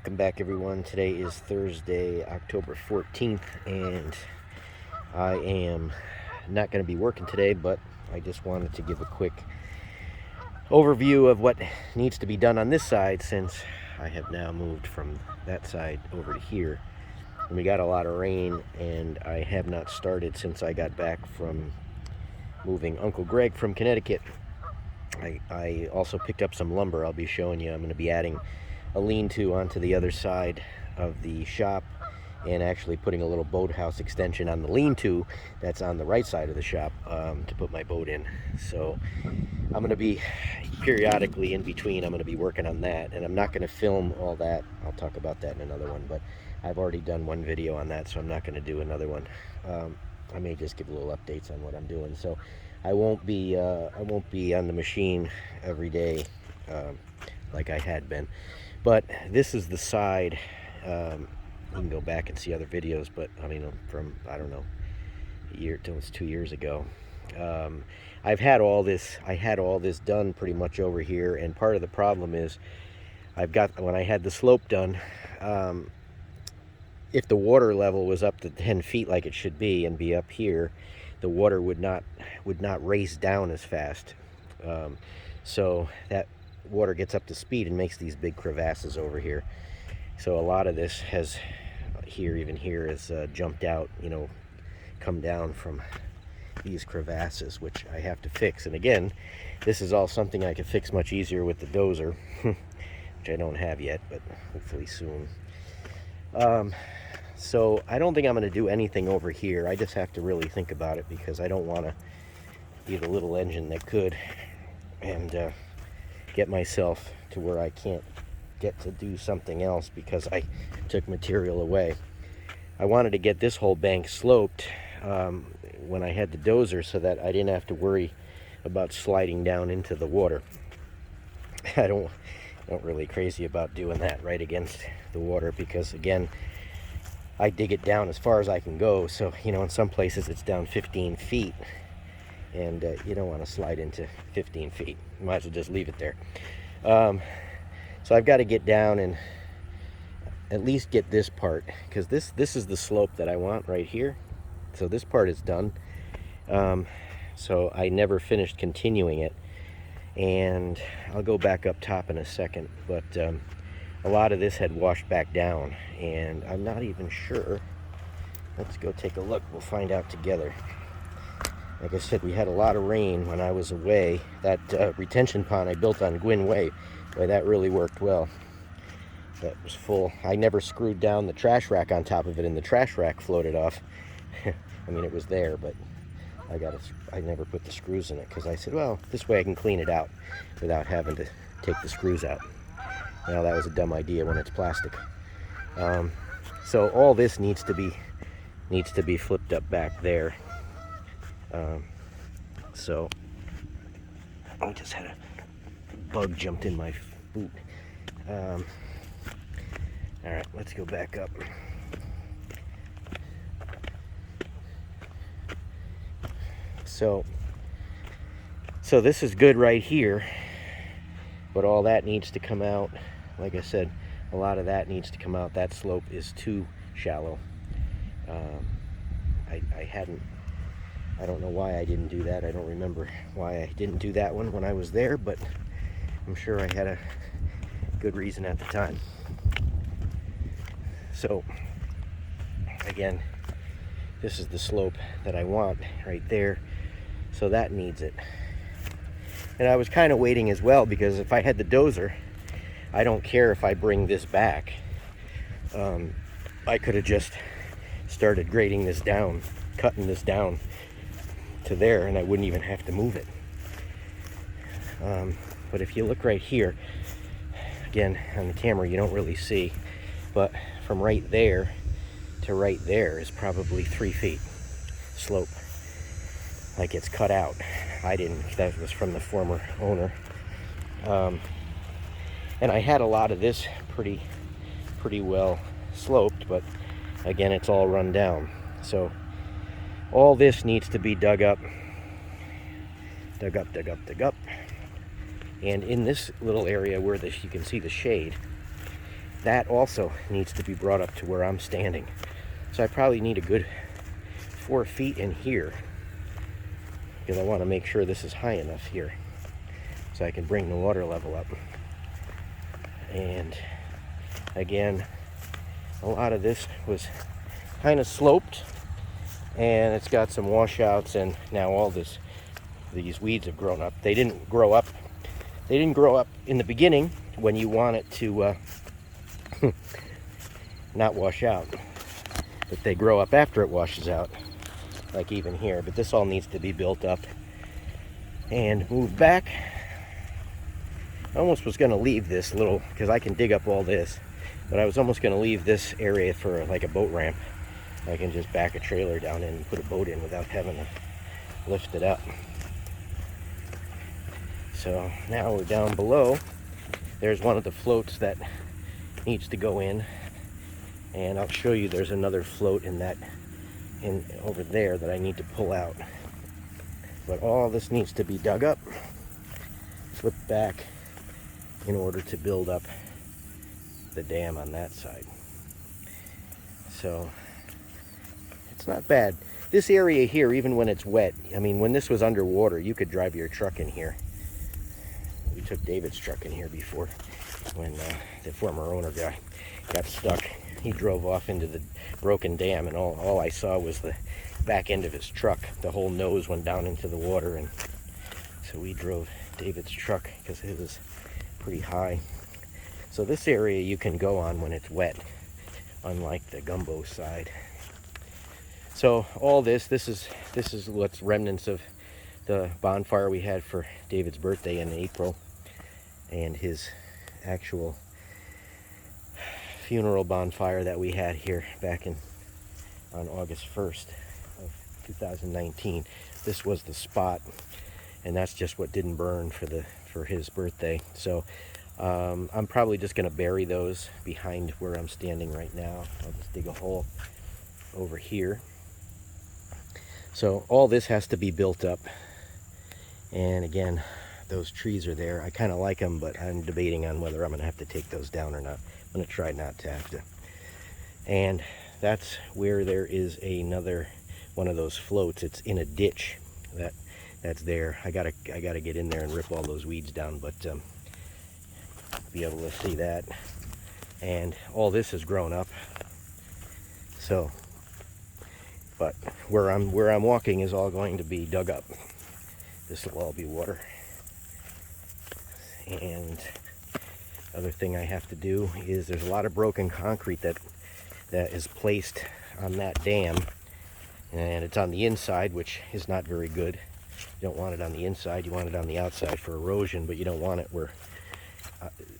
Welcome back, everyone. Today is Thursday, October 14th, and I am not going to be working today, but I just wanted to give a quick overview of what needs to be done on this side, since I have now moved from that side over to here. And we got a lot of rain, and I have not started since I got back from moving Uncle Greg from Connecticut. I also picked up some lumber I'll be showing you. I'm going to be adding a lean-to onto the other side of the shop, and actually putting a little boathouse extension on the lean-to that's on the right side of the shop to put my boat in. So I'm going to be periodically in between, I'm going to be working on that, and I'm not going to film all that. I'll talk about that in another one, but I've already done one video on that, so I'm not going to do another one. I may just give little updates on what I'm doing. So I won't be on the machine every day like I had been. But this is the side. You can go back and see other videos, but I mean, from, I don't know, a year till it's 2 years ago. I've had all this. I had all this done pretty much over here, and part of the problem is when I had the slope done. If the water level was up to 10 feet like it should be and be up here, the water would not race down as fast. So that water gets up to speed and makes these big crevasses over here. So a lot of this has even here has jumped out, come down from these crevasses, which I have to fix. And again, this is all something I can fix much easier with the dozer, which I don't have yet, but hopefully soon. So I don't think I'm going to do anything over here. I just have to really think about it, because I don't want to be the little engine that could and get myself to where I can't get to do something else because I took material away. I wanted to get this whole bank sloped when I had the dozer, so that I didn't have to worry about sliding down into the water. I don't really crazy about doing that right against the water, because again, I dig it down as far as I can go. So in some places it's down 15 feet, and you don't want to slide into 15 feet. You might as well just leave it there. So I've got to get down and at least get this part, because this is the slope that I want right here. So this part is done. So I never finished continuing it, and I'll go back up top in a second, but a lot of this had washed back down, and I'm not even sure. Let's go take a look. We'll find out together. Like I said, we had a lot of rain when I was away. That retention pond I built on Gwyn Way, boy, that really worked well. That was full. I never screwed down the trash rack on top of it, and the trash rack floated off. I mean, it was there, but I never put the screws in it, because I said, well, this way I can clean it out without having to take the screws out. Now, that was a dumb idea when it's plastic. So all this needs to be flipped up back there. So I just had a bug jumped in my boot. All right, let's go back up. So this is good right here, but all that needs to come out. Like I said, a lot of that needs to come out. That slope is too shallow. I don't know why I didn't do that. I don't remember why I didn't do that one when I was there, but I'm sure I had a good reason at the time. So again, this is the slope that I want right there. So that needs it. And I was kind of waiting as well, because if I had the dozer, I don't care if I bring this back. I could have just started grading this down, cutting this down to there, and I wouldn't even have to move it. But if you look right here, again, on the camera you don't really see, but from right there to right there is probably 3 feet slope. Like, it's cut out. That was from the former owner. And I had a lot of this pretty well sloped, but again, it's all run down. So all this needs to be dug up. And in this little area where you can see the shade, that also needs to be brought up to where I'm standing. So I probably need a good 4 feet in here, because I want to make sure this is high enough here so I can bring the water level up. And again, a lot of this was kind of sloped, and it's got some washouts, and now all these weeds have grown up. They didn't grow up in the beginning when you want it to not wash out, but they grow up after it washes out, like even here. But this all needs to be built up and moved back. I almost was going to leave this little, because I can dig up all this, but I was almost going to leave this area for like a boat ramp. I can just back a trailer down in and put a boat in without having to lift it up. So now we're down below. There's one of the floats that needs to go in, and I'll show you there's another float in over there that I need to pull out. But all this needs to be dug up, flipped back, in order to build up the dam on that side. So it's not bad. This area here, even when it's wet, I mean, when this was underwater, you could drive your truck in here. We took David's truck in here before when the former owner guy got stuck. He drove off into the broken dam, and all I saw was the back end of his truck. The whole nose went down into the water, and so we drove David's truck because it was pretty high. So this area you can go on when it's wet, unlike the gumbo side. So all this is what's remnants of the bonfire we had for David's birthday in April, and his actual funeral bonfire that we had here back on August 1st of 2019. This was the spot, and that's just what didn't burn for his birthday. So I'm probably just going to bury those behind where I'm standing right now. I'll just dig a hole over here. So all this has to be built up, and again, those trees are there. I kind of like them, but I'm debating on whether I'm going to have to take those down or not. I'm going to try not to have to. And that's where there is another one of those floats. It's in a ditch that's there. I gotta get in there and rip all those weeds down, but be able to see that. And all this has grown up. So, but where I'm walking is all going to be dug up. This will all be water. And other thing I have to do is there's a lot of broken concrete that is placed on that dam, and it's on the inside, which is not very good. You don't want it on the inside, you want it on the outside for erosion, but you don't want it where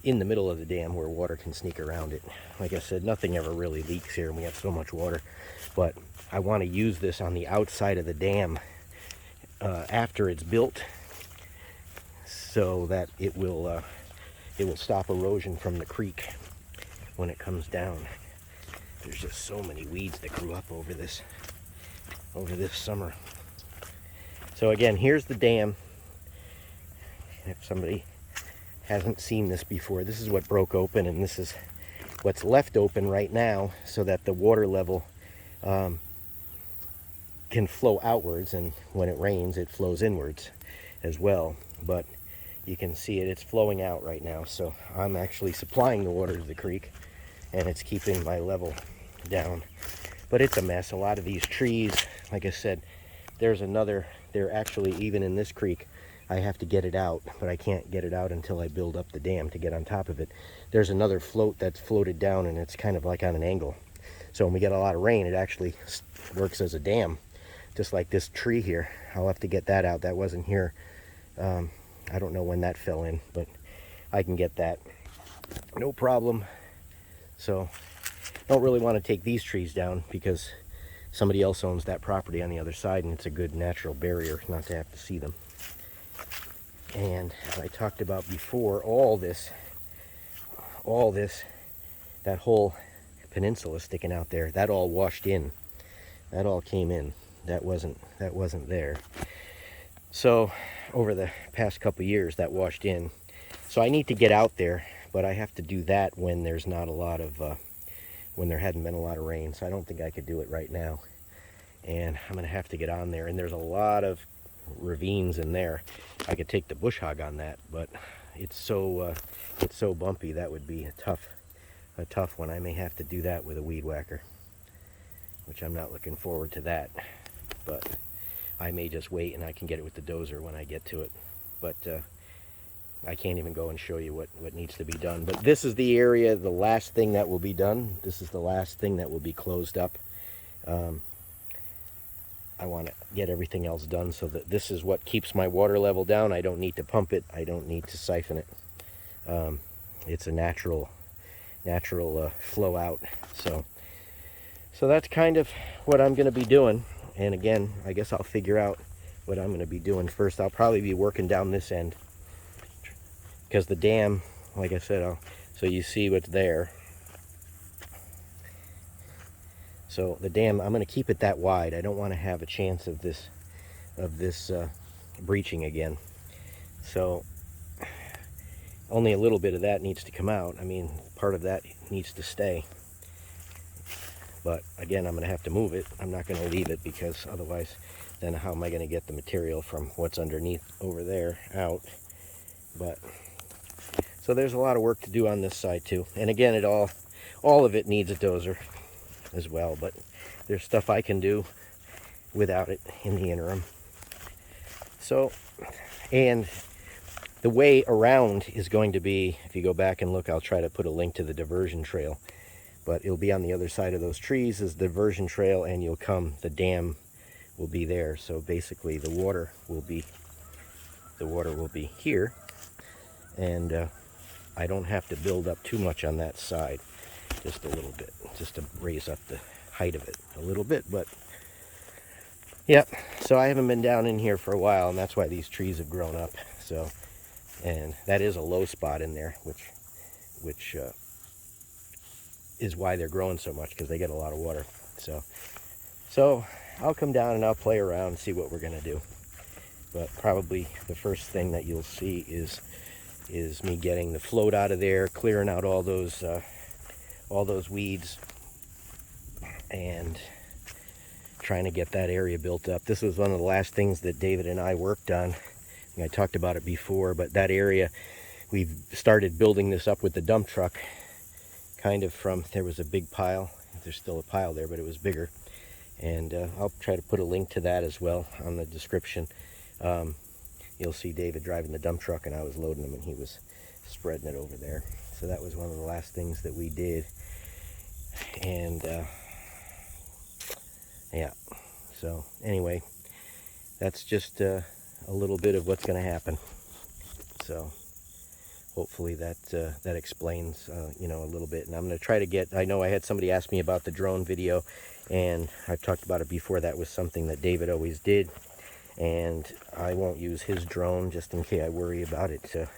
in the middle of the dam where water can sneak around it. Like I said, nothing ever really leaks here, and we have so much water, but I want to use this on the outside of the dam after it's built, so that it will stop erosion from the creek when it comes down. There's just so many weeds that grew up over this summer. So again, here's the dam. If somebody hasn't seen this before, this is what broke open, and this is what's left open right now, so that the water level can flow outwards, and when it rains it flows inwards as well. But you can see it's flowing out right now, so I'm actually supplying the water to the creek, and it's keeping my level down. But it's a mess. A lot of these trees, like I said, they're actually, even in this creek, I have to get it out, but I can't get it out until I build up the dam to get on top of it. There's another float that's floated down, and it's kind of like on an angle. So when we get a lot of rain, it actually works as a dam, just like this tree here. I'll have to get that out. That wasn't here. I don't know when that fell in, but I can get that. No problem. So don't really want to take these trees down because somebody else owns that property on the other side, and it's a good natural barrier not to have to see them. And as I talked about before, all this, that whole peninsula sticking out there, that all washed in. That all came in. That wasn't there. So over the past couple years, that washed in. So I need to get out there but I have to do that when there's not a lot of, when there hadn't been a lot of rain, so I don't think I could do it right now. And I'm gonna have to get on there, and there's a lot of ravines in there. I could take the bush hog on that, but it's so bumpy. That would be a tough one. I may have to do that with a weed whacker, which I'm not looking forward to that, but I may just wait and I can get it with the dozer when I get to it. But I can't even go and show you what needs to be done. But this is the area, the last thing that will be done. This is the last thing that will be closed up. I want to get everything else done so that this is what keeps my water level down. I don't need to pump it. I don't need to siphon it. It's a natural flow out. So that's kind of what I'm going to be doing. And again, I guess I'll figure out what I'm going to be doing first. I'll probably be working down this end, because the dam, like I said, so you see what's there. So the dam, I'm going to keep it that wide. I don't want to have a chance of this breaching again. So only a little bit of that needs to come out. I mean, part of that needs to stay. But again, I'm going to have to move it. I'm not going to leave it, because otherwise, then how am I going to get the material from what's underneath over there out? But so there's a lot of work to do on this side too. And again, all of it needs a dozer as well, but there's stuff I can do without it in the interim. So, and the way around is going to be, if you go back and look, I'll try to put a link to the diversion trail, but it'll be on the other side of those trees is the diversion trail, and the dam will be there. So basically the water will be here, and I don't have to build up too much on that side, just a little bit, just to raise up the height of it a little bit. But yeah, so I haven't been down in here for a while, and that's why these trees have grown up. So, and that is a low spot in there, which is why they're growing so much, because they get a lot of water. So I'll come down and I'll play around and see what we're gonna do. But probably the first thing that you'll see is me getting the float out of there, clearing out all those weeds, and trying to get that area built up. This was one of the last things that David and I worked on. I talked about it before, but that area, we've started building this up with the dump truck, kind of from, there was a big pile. There's still a pile there, but it was bigger. And I'll try to put a link to that as well on the description. You'll see David driving the dump truck, and I was loading him, and he was spreading it over there. So that was one of the last things that we did. And yeah, so anyway, that's just a little bit of what's going to happen. So hopefully that explains you know, a little bit. And I'm going to try to get, I know I had somebody ask me about the drone video, and I've talked about it before. That was something that David always did, and I won't use his drone just in case I worry about it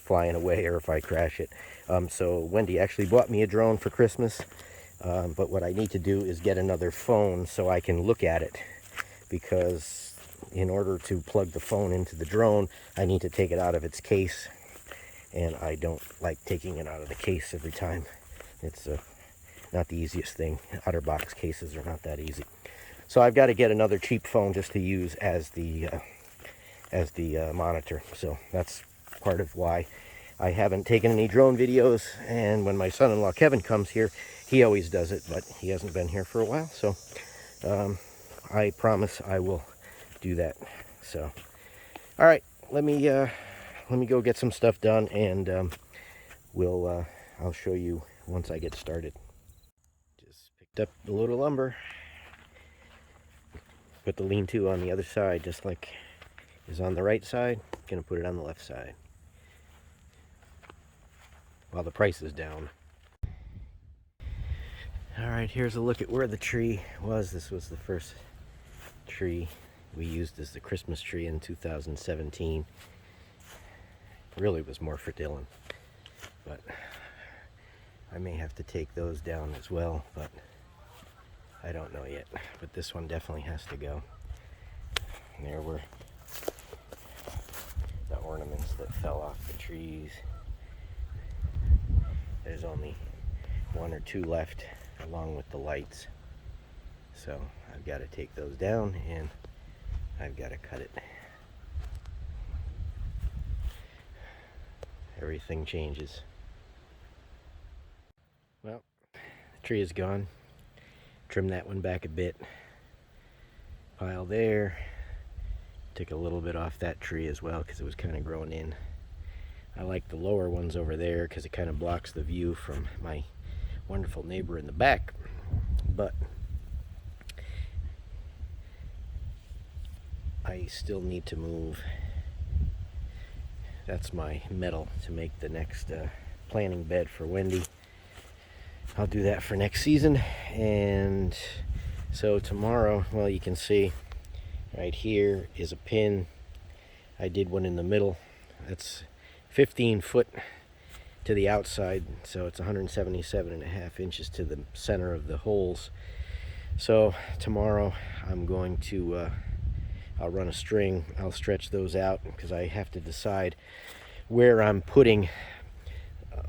flying away, or if I crash it. So Wendy actually bought me a drone for Christmas, but what I need to do is get another phone so I can look at it, because in order to plug the phone into the drone, I need to take it out of its case, and I don't like taking it out of the case every time. It's not the easiest thing. OtterBox cases are not that easy. So I've got to get another cheap phone just to use as the monitor. So that's part of why I haven't taken any drone videos. And when my son-in-law Kevin comes here, he always does it, but he hasn't been here for a while. So I promise I will do that. So all right, let me go get some stuff done, and I'll show you once I get started. Just picked up a load of lumber. Put the lean-to on the other side, just like is on the right side. Gonna put it on the left side while the price is down. All right, here's a look at where the tree was. This was the first tree we used as the Christmas tree in 2017. Really was more for Dylan, but I may have to take those down as well, but I don't know yet. But this one definitely has to go. And there were the ornaments that fell off the trees. There's only one or two left along with the lights. So I've got to take those down and I've got to cut it. Everything changes. Well, the tree is gone. Trim that one back a bit. Pile there. Took a little bit off that tree as well because it was kind of growing in. I like the lower ones over there because it kind of blocks the view from my wonderful neighbor in the back. But I still need to move. That's my metal to make the next planting bed for Wendy. I'll do that for next season. And so tomorrow, well, you can see right here is a pin. I did one in the middle. That's 15 foot to the outside, so it's 177.5 inches to the center of the holes. So tomorrow I'm going to I'll run a string. I'll stretch those out because I have to decide where I'm putting.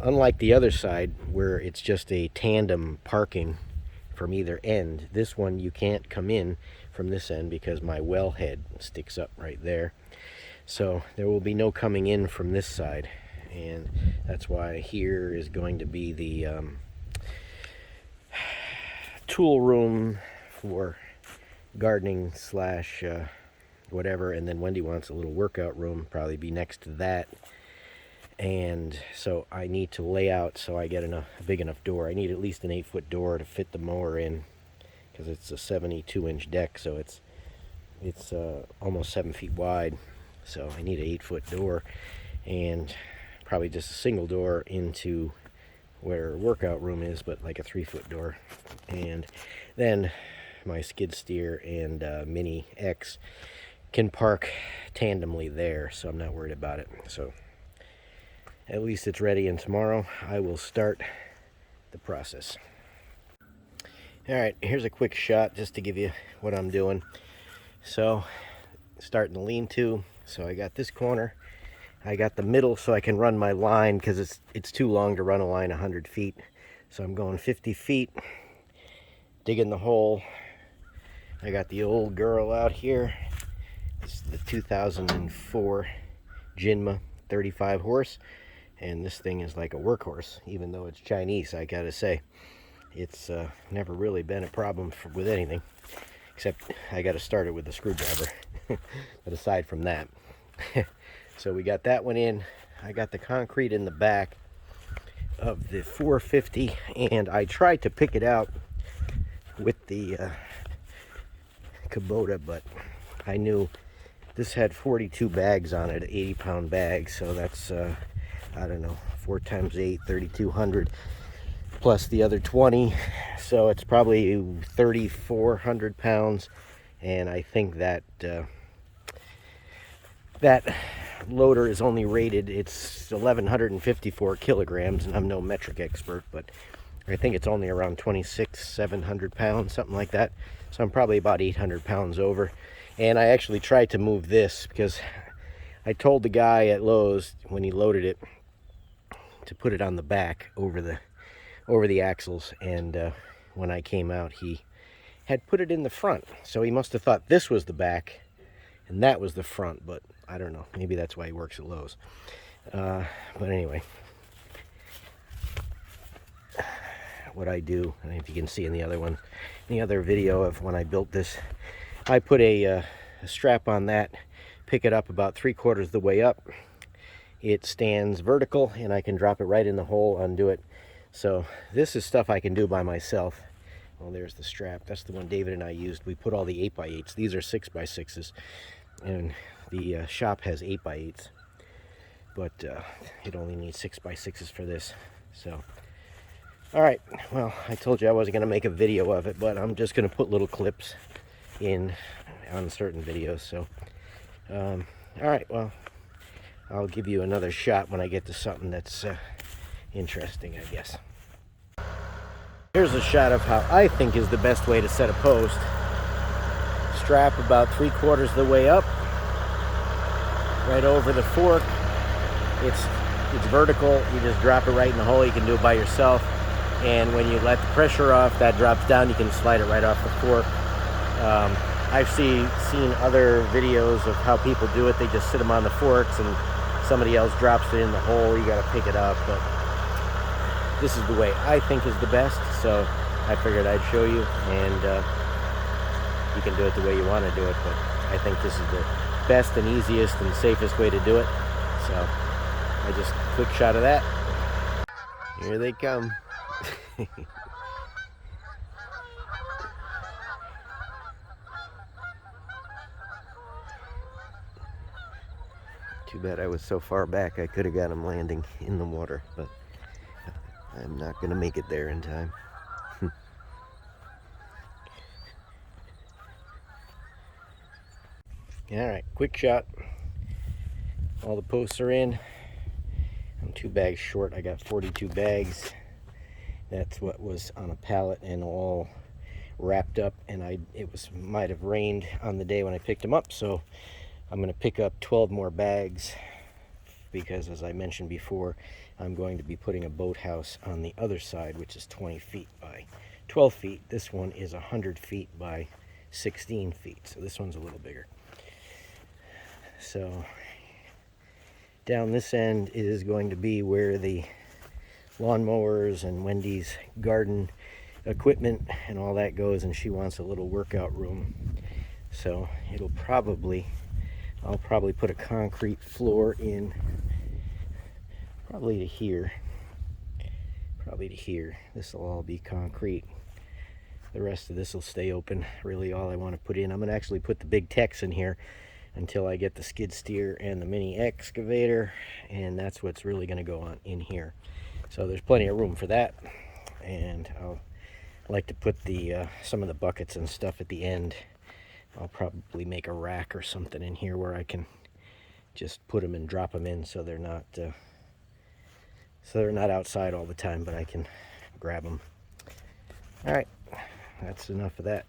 Unlike the other side where it's just a tandem parking from either end, this one you can't come in from this end because my well head sticks up right there. So there will be no coming in from this side, and that's why here is going to be the tool room for gardening slash whatever, and then Wendy wants a little workout room, probably be next to that. And so I need to lay out so I get a big enough door. I need at least an 8-foot door to fit the mower in because it's a 72-inch deck, so it's almost 7 feet wide. So I need an 8-foot door and probably just a single door into where workout room is, but like a 3-foot door. And then my skid steer and Mini X can park tandemly there, so I'm not worried about it. So at least it's ready, and tomorrow I will start the process. All right, here's a quick shot just to give you what I'm doing. So starting to lean-to, so I got this corner. I got the middle so I can run my line because it's too long to run a line 100 feet. So I'm going 50 feet, digging the hole. I got the old girl out here. This is the 2004 Jinma 35 horse. And this thing is like a workhorse, even though it's Chinese, I gotta say. It's never really been a problem with anything, except I gotta start it with a screwdriver. But aside from that. So we got that one in. I got the concrete in the back of the 450, and I tried to pick it out with the Kubota, but I knew this had 42 bags on it, 80-pound bags, so that's I don't know, 4 times 8, 3,200, plus the other 20, so it's probably 3,400 pounds, and I think that that loader is only rated, it's 1,154 kilograms, and I'm no metric expert, but I think it's only around 700 pounds, something like that, so I'm probably about 800 pounds over. And I actually tried to move this because I told the guy at Lowe's when he loaded it to put it on the back over the axles, and when I came out he had put it in the front, so he must have thought this was the back and that was the front, but I don't know, maybe that's why he works at Lowe's. But anyway, what I do, and if you can see in the other video of when I built this, I put a strap on that, pick it up about 3/4 of the way up. It stands vertical, and I can drop it right in the hole, undo it. So this is stuff I can do by myself. Well, there's the strap. That's the one David and I used. We put all the 8x8s. These are 6x6s, and the shop has 8x8s, but it only needs 6x6s for this. So, all right. Well, I told you I wasn't going to make a video of it, but I'm just going to put little clips in on certain videos. So, all right. Well, I'll give you another shot when I get to something that's interesting, I guess. Here's a shot of how I think is the best way to set a post. Strap about 3/4 of the way up, right over the fork. It's it's vertical. You just drop it right in the hole. You can do it by yourself. And when you let the pressure off, that drops down. You can slide it right off the fork. I've seen other videos of how people do it. They just sit them on the forks and somebody else drops it in the hole. You got to pick it up. But this is the way I think is the best. So I figured I'd show you, and you can do it the way you want to do it. But I think this is the best and easiest and safest way to do it. So I just quick shot of that. Here they come. Too bad I was so far back. I could have got them landing in the water, but I'm not going to make it there in time. All right, quick shot. All the posts are in. I'm 2 bags short. I got 42 bags. That's what was on a pallet and all wrapped up, and it might have rained on the day when I picked them up, so I'm going to pick up 12 more bags because, as I mentioned before, I'm going to be putting a boathouse on the other side, which is 20 feet by 12 feet. This one is 100 feet by 16 feet, so this one's a little bigger. So down this end is going to be where the lawnmowers and Wendy's garden equipment and all that goes, and she wants a little workout room. So I'll probably put a concrete floor in, probably to here. This will all be concrete. The rest of this will stay open. Really, all I want to put in, I'm going to actually put the big techs in here until I get the skid steer and the mini excavator, and that's what's really going to go on in here. So there's plenty of room for that, and I'll like to put the some of the buckets and stuff at the end. I'll probably make a rack or something in here where I can just put them and drop them in, so they're not outside all the time, but I can grab them. All right, that's enough of that.